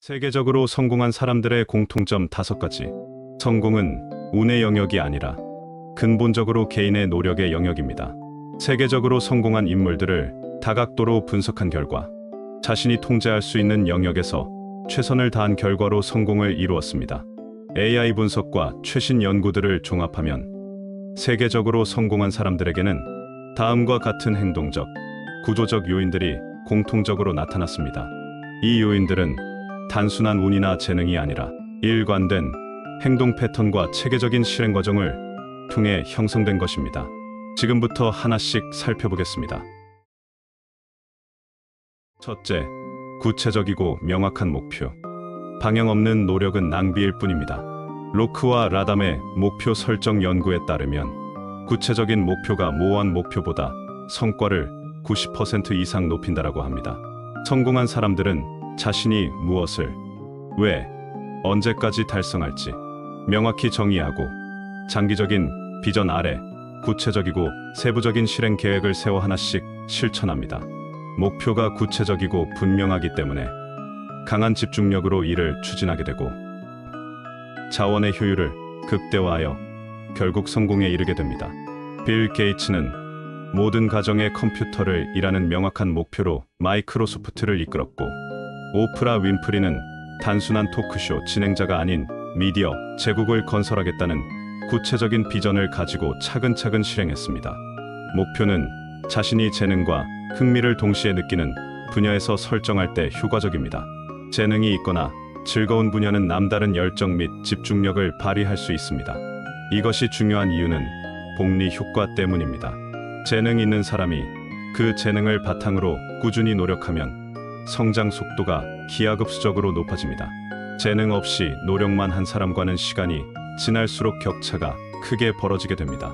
세계적으로 성공한 사람들의 공통점 5가지. 성공은 운의 영역이 아니라 근본적으로 개인의 노력의 영역입니다. 세계적으로 성공한 인물들을 다각도로 분석한 결과 자신이 통제할 수 있는 영역에서 최선을 다한 결과로 성공을 이루었습니다. AI 분석과 최신 연구들을 종합하면 세계적으로 성공한 사람들에게는 다음과 같은 행동적, 구조적 요인들이 공통적으로 나타났습니다. 이 요인들은 단순한 운이나 재능이 아니라 일관된 행동 패턴과 체계적인 실행 과정을 통해 형성된 것입니다. 지금부터 하나씩 살펴보겠습니다. 첫째, 구체적이고 명확한 목표. 방향 없는 노력은 낭비일 뿐입니다. 로크와 라담의 목표 설정 연구에 따르면 구체적인 목표가 모호한 목표보다 성과를 90% 이상 높인다라고 합니다. 성공한 사람들은 자신이 무엇을, 왜, 언제까지 달성할지 명확히 정의하고 장기적인 비전 아래 구체적이고 세부적인 실행 계획을 세워 하나씩 실천합니다. 목표가 구체적이고 분명하기 때문에 강한 집중력으로 일을 추진하게 되고 자원의 효율을 극대화하여 결국 성공에 이르게 됩니다. 빌 게이츠는 모든 가정의 컴퓨터를 이라는 명확한 목표로 마이크로소프트를 이끌었고, 오프라 윈프리는 단순한 토크쇼 진행자가 아닌 미디어 제국을 건설하겠다는 구체적인 비전을 가지고 차근차근 실행했습니다. 목표는 자신이 재능과 흥미를 동시에 느끼는 분야에서 설정할 때 효과적입니다. 재능이 있거나 즐거운 분야는 남다른 열정 및 집중력을 발휘할 수 있습니다. 이것이 중요한 이유는 복리 효과 때문입니다. 재능 있는 사람이 그 재능을 바탕으로 꾸준히 노력하면 성장 속도가 기하급수적으로 높아집니다. 재능 없이 노력만 한 사람과는 시간이 지날수록 격차가 크게 벌어지게 됩니다.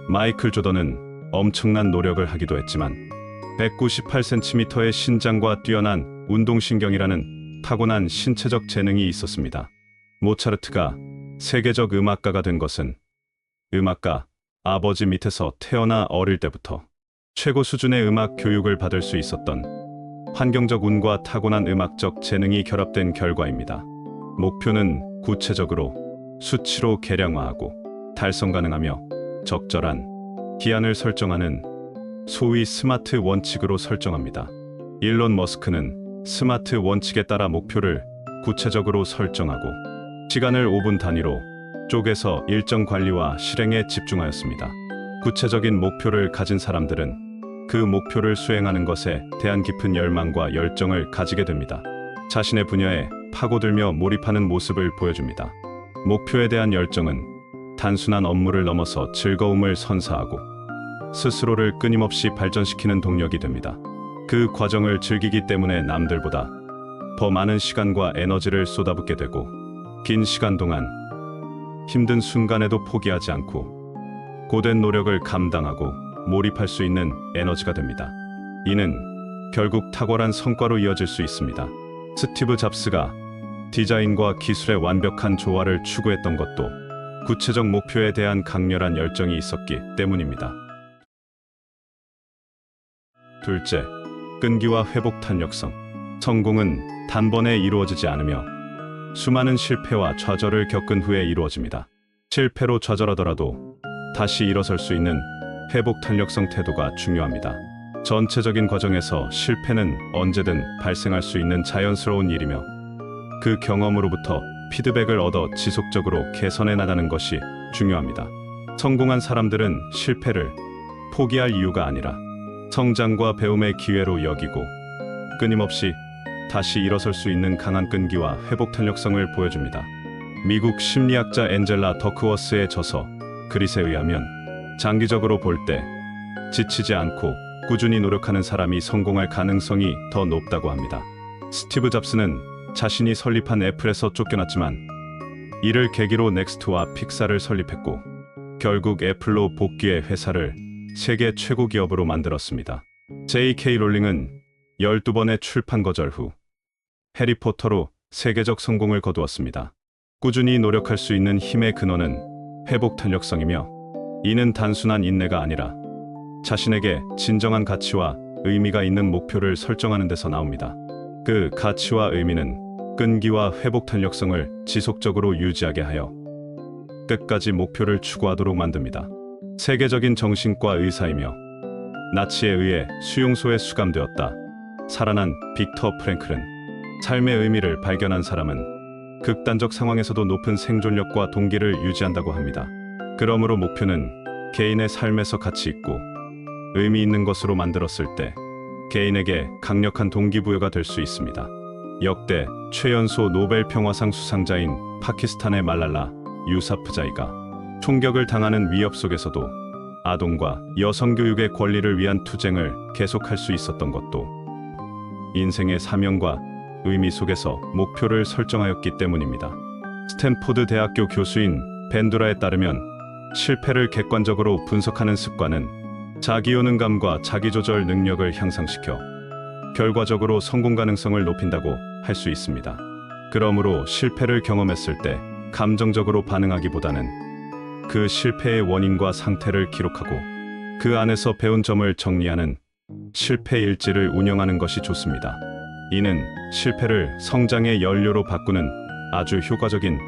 마이클 조던은 엄청난 노력을 하기도 했지만 198cm의 신장과 뛰어난 운동신경이라는 타고난 신체적 재능이 있었습니다. 모차르트가 세계적 음악가가 된 것은 음악가 아버지 밑에서 태어나 어릴 때부터 최고 수준의 음악 교육을 받을 수 있었던 환경적 운과 타고난 음악적 재능이 결합된 결과입니다. 목표는 구체적으로 수치로 계량화하고 달성 가능하며 적절한 기한을 설정하는 소위 스마트 원칙으로 설정합니다. 일론 머스크는 스마트 원칙에 따라 목표를 구체적으로 설정하고 시간을 5분 단위로 쪼개서 일정 관리와 실행에 집중하였습니다. 구체적인 목표를 가진 사람들은 그 목표를 수행하는 것에 대한 깊은 열망과 열정을 가지게 됩니다. 자신의 분야에 파고들며 몰입하는 모습을 보여줍니다. 목표에 대한 열정은 단순한 업무를 넘어서 즐거움을 선사하고 스스로를 끊임없이 발전시키는 동력이 됩니다. 그 과정을 즐기기 때문에 남들보다 더 많은 시간과 에너지를 쏟아붓게 되고 긴 시간 동안 힘든 순간에도 포기하지 않고 고된 노력을 감당하고 몰입할 수 있는 에너지가 됩니다. 이는 결국 탁월한 성과로 이어질 수 있습니다. 스티브 잡스가 디자인과 기술의 완벽한 조화를 추구했던 것도 구체적 목표에 대한 강렬한 열정이 있었기 때문입니다. 둘째, 끈기와 회복 탄력성. 성공은 단번에 이루어지지 않으며 수많은 실패와 좌절을 겪은 후에 이루어집니다. 실패로 좌절하더라도 다시 일어설 수 있는 회복 탄력성 태도가 중요합니다. 전체적인 과정에서 실패는 언제든 발생할 수 있는 자연스러운 일이며 그 경험으로부터 피드백을 얻어 지속적으로 개선해 나가는 것이 중요합니다. 성공한 사람들은 실패를 포기할 이유가 아니라 성장과 배움의 기회로 여기고 끊임없이 다시 일어설 수 있는 강한 끈기와 회복 탄력성을 보여줍니다. 미국 심리학자 앤젤라 더크워스의 저서 그릿에 의하면 장기적으로 볼 때 지치지 않고 꾸준히 노력하는 사람이 성공할 가능성이 더 높다고 합니다. 스티브 잡스는 자신이 설립한 애플에서 쫓겨났지만 이를 계기로 넥스트와 픽사를 설립했고 결국 애플로 복귀해 회사를 세계 최고 기업으로 만들었습니다. J.K. 롤링은 12번의 출판 거절 후 해리포터로 세계적 성공을 거두었습니다. 꾸준히 노력할 수 있는 힘의 근원은 회복 탄력성이며 이는 단순한 인내가 아니라 자신에게 진정한 가치와 의미가 있는 목표를 설정하는 데서 나옵니다. 그 가치와 의미는 끈기와 회복 탄력성을 지속적으로 유지하게 하여 끝까지 목표를 추구하도록 만듭니다. 세계적인 정신과 의사이며 나치에 의해 수용소에 수감되었다 살아난 빅터 프랭클은 삶의 의미를 발견한 사람은 극단적 상황에서도 높은 생존력과 동기를 유지한다고 합니다. 그러므로 목표는 개인의 삶에서 가치 있고 의미 있는 것으로 만들었을 때 개인에게 강력한 동기부여가 될 수 있습니다. 역대 최연소 노벨 평화상 수상자인 파키스탄의 말랄라 유사프자이가 총격을 당하는 위협 속에서도 아동과 여성 교육의 권리를 위한 투쟁을 계속할 수 있었던 것도 인생의 사명과 의미 속에서 목표를 설정하였기 때문입니다. 스탠포드 대학교 교수인 벤두라에 따르면 실패를 객관적으로 분석하는 습관은 자기효능감과 자기조절 능력을 향상시켜 결과적으로 성공 가능성을 높인다고 할 수 있습니다. 그러므로 실패를 경험했을 때 감정적으로 반응하기보다는 그 실패의 원인과 상태를 기록하고 그 안에서 배운 점을 정리하는 실패 일지를 운영하는 것이 좋습니다. 이는 실패를 성장의 연료로 바꾸는 아주 효과적인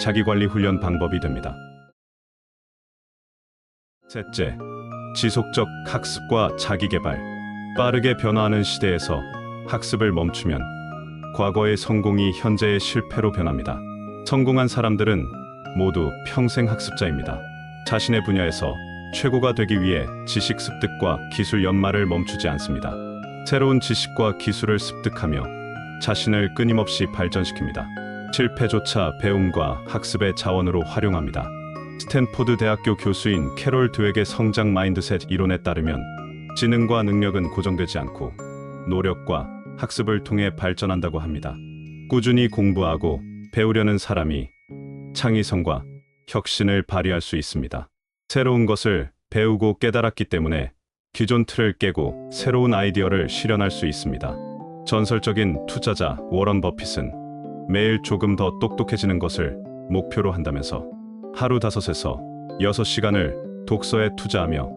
자기관리 훈련 방법이 됩니다. 셋째, 지속적 학습과 자기개발. 빠르게 변화하는 시대에서 학습을 멈추면 과거의 성공이 현재의 실패로 변합니다. 성공한 사람들은 모두 평생 학습자입니다. 자신의 분야에서 최고가 되기 위해 지식 습득과 기술 연마를 멈추지 않습니다. 새로운 지식과 기술을 습득하며 자신을 끊임없이 발전시킵니다. 실패조차 배움과 학습의 자원으로 활용합니다. 스탠포드 대학교 교수인 캐롤 드웩의 성장 마인드셋 이론에 따르면 지능과 능력은 고정되지 않고 노력과 학습을 통해 발전한다고 합니다. 꾸준히 공부하고 배우려는 사람이 창의성과 혁신을 발휘할 수 있습니다. 새로운 것을 배우고 깨달았기 때문에 기존 틀을 깨고 새로운 아이디어를 실현할 수 있습니다. 전설적인 투자자 워런 버핏은 매일 조금 더 똑똑해지는 것을 목표로 한다면서 하루 5에서 6시간을 독서에 투자하며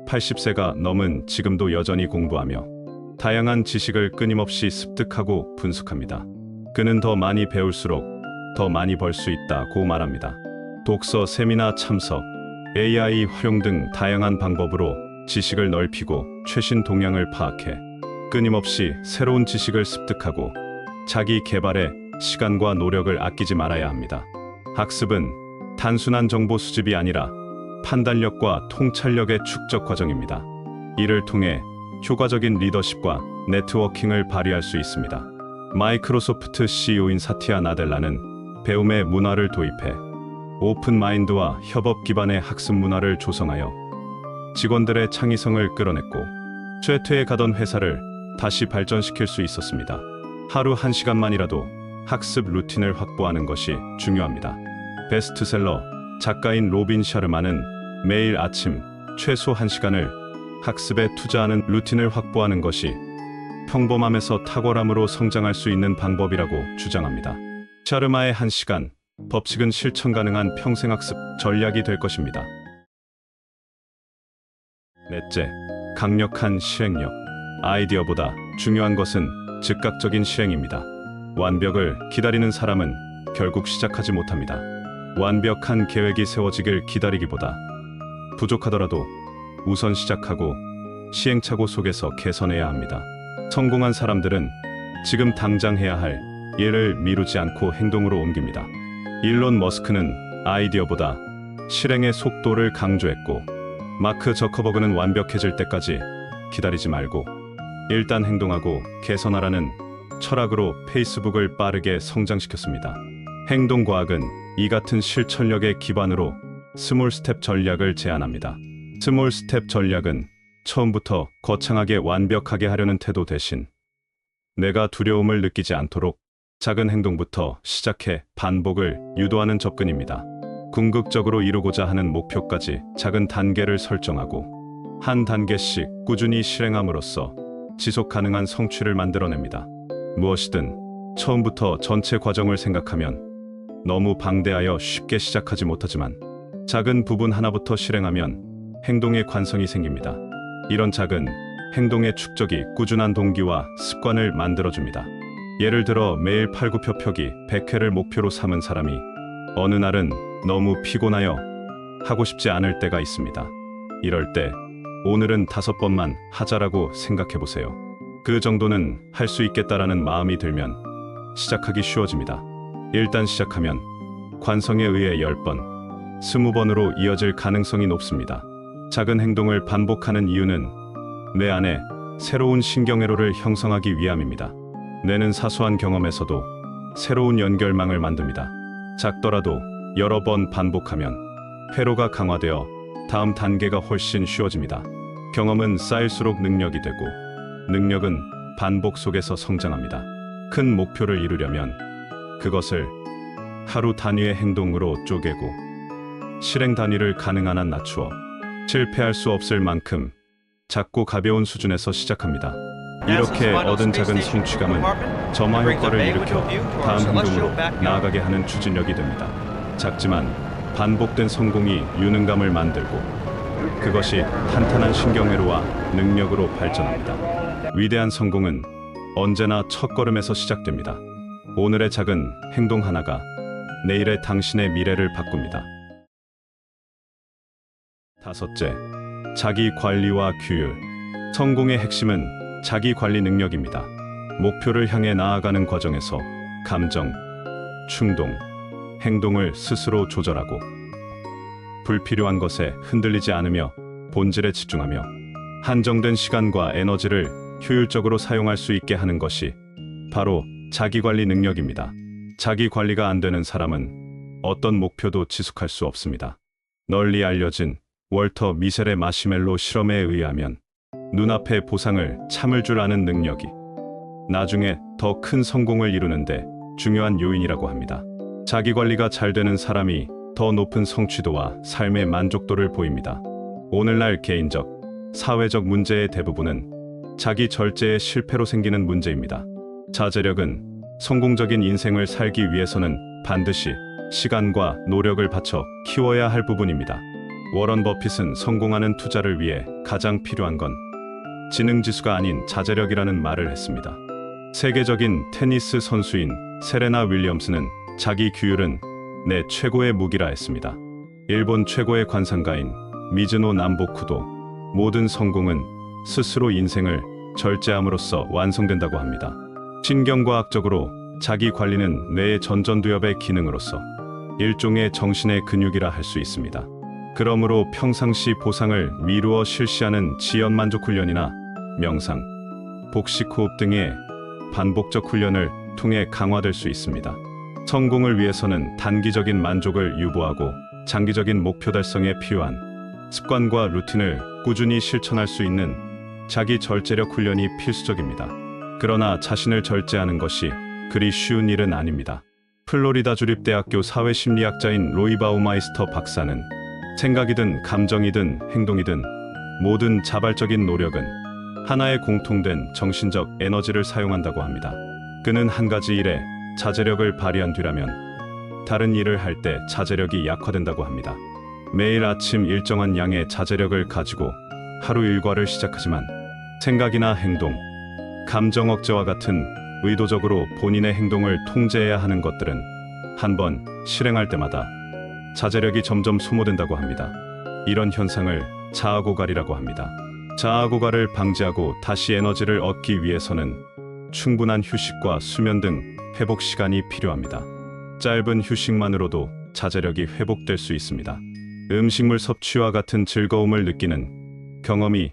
80세가 넘은 지금도 여전히 공부하며 다양한 지식을 끊임없이 습득하고 분석합니다. 그는 더 많이 배울수록 더 많이 벌 수 있다고 말합니다. 독서 세미나 참석, AI 활용 등 다양한 방법으로 지식을 넓히고 최신 동향을 파악해 끊임없이 새로운 지식을 습득하고 자기 개발에 시간과 노력을 아끼지 말아야 합니다. 학습은 단순한 정보 수집이 아니라 판단력과 통찰력의 축적 과정입니다. 이를 통해 효과적인 리더십과 네트워킹을 발휘할 수 있습니다. 마이크로소프트 CEO인 사티아 나델라는 배움의 문화를 도입해 오픈 마인드와 협업 기반의 학습 문화를 조성하여 직원들의 창의성을 끌어냈고 쇠퇴해 가던 회사를 다시 발전시킬 수 있었습니다. 하루 1시간만이라도 학습 루틴을 확보하는 것이 중요합니다. 베스트셀러 작가인 로빈 샤르마는 매일 아침 최소 1시간을 학습에 투자하는 루틴을 확보하는 것이 평범함에서 탁월함으로 성장할 수 있는 방법이라고 주장합니다. 샤르마의 1시간 법칙은 실천 가능한 평생학습 전략이 될 것입니다. 넷째, 강력한 실행력. 아이디어보다 중요한 것은 즉각적인 실행입니다. 완벽을 기다리는 사람은 결국 시작하지 못합니다. 완벽한 계획이 세워지길 기다리기보다 부족하더라도 우선 시작하고 시행착오 속에서 개선해야 합니다. 성공한 사람들은 지금 당장 해야 할 일을 미루지 않고 행동으로 옮깁니다. 일론 머스크는 아이디어보다 실행의 속도를 강조했고, 마크 저커버그는 완벽해질 때까지 기다리지 말고 일단 행동하고 개선하라는 철학으로 페이스북을 빠르게 성장시켰습니다. 행동과학은 이 같은 실천력의 기반으로 스몰 스텝 전략을 제안합니다. 스몰 스텝 전략은 처음부터 거창하게 완벽하게 하려는 태도 대신 내가 두려움을 느끼지 않도록 작은 행동부터 시작해 반복을 유도하는 접근입니다. 궁극적으로 이루고자 하는 목표까지 작은 단계를 설정하고 한 단계씩 꾸준히 실행함으로써 지속 가능한 성취를 만들어냅니다. 무엇이든 처음부터 전체 과정을 생각하면 너무 방대하여 쉽게 시작하지 못하지만 작은 부분 하나부터 실행하면 행동의 관성이 생깁니다. 이런 작은 행동의 축적이 꾸준한 동기와 습관을 만들어줍니다. 예를 들어 매일 팔굽혀 펴기 100회를 목표로 삼은 사람이 어느 날은 너무 피곤하여 하고 싶지 않을 때가 있습니다. 이럴 때 오늘은 5번만 하자라고 생각해 보세요. 그 정도는 할 수 있겠다라는 마음이 들면 시작하기 쉬워집니다. 일단 시작하면 관성에 의해 10번, 20번으로 이어질 가능성이 높습니다. 작은 행동을 반복하는 이유는 뇌 안에 새로운 신경회로를 형성하기 위함입니다. 뇌는 사소한 경험에서도 새로운 연결망을 만듭니다. 작더라도 여러 번 반복하면 회로가 강화되어 다음 단계가 훨씬 쉬워집니다. 경험은 쌓일수록 능력이 되고 능력은 반복 속에서 성장합니다. 큰 목표를 이루려면 그것을 하루 단위의 행동으로 쪼개고 실행 단위를 가능한 한 낮추어 실패할 수 없을 만큼 작고 가벼운 수준에서 시작합니다. 이렇게 얻은 작은 성취감은 점화 효과를 일으켜 다음 행동으로 나아가게 하는 추진력이 됩니다. 작지만 반복된 성공이 유능감을 만들고 그것이 탄탄한 신경회로와 능력으로 발전합니다. 위대한 성공은 언제나 첫걸음에서 시작됩니다. 오늘의 작은 행동 하나가 내일의 당신의 미래를 바꿉니다. 다섯째, 자기 관리와 규율. 성공의 핵심은 자기 관리 능력입니다. 목표를 향해 나아가는 과정에서 감정, 충동, 행동을 스스로 조절하고 불필요한 것에 흔들리지 않으며 본질에 집중하며 한정된 시간과 에너지를 효율적으로 사용할 수 있게 하는 것이 바로 자기 관리 능력입니다. 자기 관리가 안 되는 사람은 어떤 목표도 지속할 수 없습니다. 널리 알려진 월터 미셀의 마시멜로 실험에 의하면 눈앞의 보상을 참을 줄 아는 능력이 나중에 더 큰 성공을 이루는데 중요한 요인이라고 합니다. 자기 관리가 잘 되는 사람이 더 높은 성취도와 삶의 만족도를 보입니다. 오늘날 개인적, 사회적 문제의 대부분은 자기 절제의 실패로 생기는 문제입니다. 자제력은 성공적인 인생을 살기 위해서는 반드시 시간과 노력을 바쳐 키워야 할 부분입니다. 워런 버핏은 성공하는 투자를 위해 가장 필요한 건 지능지수가 아닌 자제력이라는 말을 했습니다. 세계적인 테니스 선수인 세레나 윌리엄스는 자기 규율은 내 최고의 무기라 했습니다. 일본 최고의 관상가인 미즈노 남보쿠도 모든 성공은 스스로 인생을 절제함으로써 완성된다고 합니다. 신경과학적으로 자기 관리는 뇌의 전전두엽의 기능으로서 일종의 정신의 근육이라 할 수 있습니다. 그러므로 평상시 보상을 미루어 실시하는 지연만족 훈련이나 명상, 복식호흡 등의 반복적 훈련을 통해 강화될 수 있습니다. 성공을 위해서는 단기적인 만족을 유보하고 장기적인 목표 달성에 필요한 습관과 루틴을 꾸준히 실천할 수 있는 자기 절제력 훈련이 필수적입니다. 그러나 자신을 절제하는 것이 그리 쉬운 일은 아닙니다. 플로리다 주립대학교 사회심리학자인 로이 바우마이스터 박사는 생각이든 감정이든 행동이든 모든 자발적인 노력은 하나의 공통된 정신적 에너지를 사용한다고 합니다. 그는 한 가지 일에 자제력을 발휘한 뒤라면 다른 일을 할 때 자제력이 약화된다고 합니다. 매일 아침 일정한 양의 자제력을 가지고 하루 일과를 시작하지만 생각이나 행동, 감정 억제와 같은 의도적으로 본인의 행동을 통제해야 하는 것들은 한번 실행할 때마다 자제력이 점점 소모된다고 합니다. 이런 현상을 자아고갈이라고 합니다. 자아고갈을 방지하고 다시 에너지를 얻기 위해서는 충분한 휴식과 수면 등 회복 시간이 필요합니다. 짧은 휴식만으로도 자제력이 회복될 수 있습니다. 음식물 섭취와 같은 즐거움을 느끼는 경험이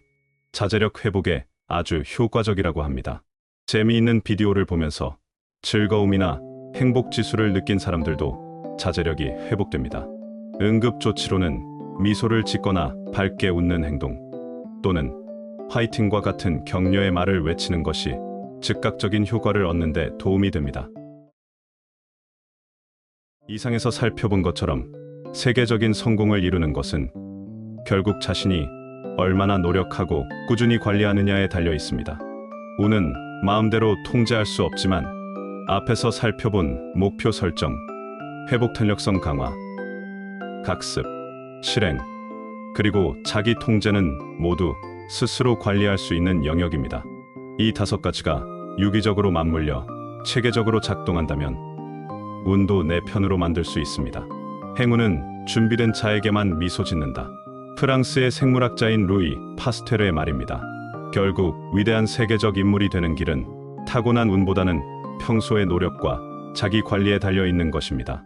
자제력 회복에 아주 효과적이라고 합니다. 재미있는 비디오를 보면서 즐거움이나 행복 지수를 느낀 사람들도 자제력이 회복됩니다. 응급조치로는 미소를 짓거나 밝게 웃는 행동 또는 화이팅과 같은 격려의 말을 외치는 것이 즉각적인 효과를 얻는 데 도움이 됩니다. 이상에서 살펴본 것처럼 세계적인 성공을 이루는 것은 결국 자신이 얼마나 노력하고 꾸준히 관리하느냐에 달려 있습니다. 운은 마음대로 통제할 수 없지만 앞에서 살펴본 목표 설정, 회복 탄력성 강화, 학습, 실행, 그리고 자기 통제는 모두 스스로 관리할 수 있는 영역입니다. 이 5가지가 유기적으로 맞물려 체계적으로 작동한다면 운도 내 편으로 만들 수 있습니다. 행운은 준비된 자에게만 미소 짓는다. 프랑스의 생물학자인 루이 파스테르의 말입니다. 결국 위대한 세계적 인물이 되는 길은 타고난 운보다는 평소의 노력과 자기 관리에 달려 있는 것입니다.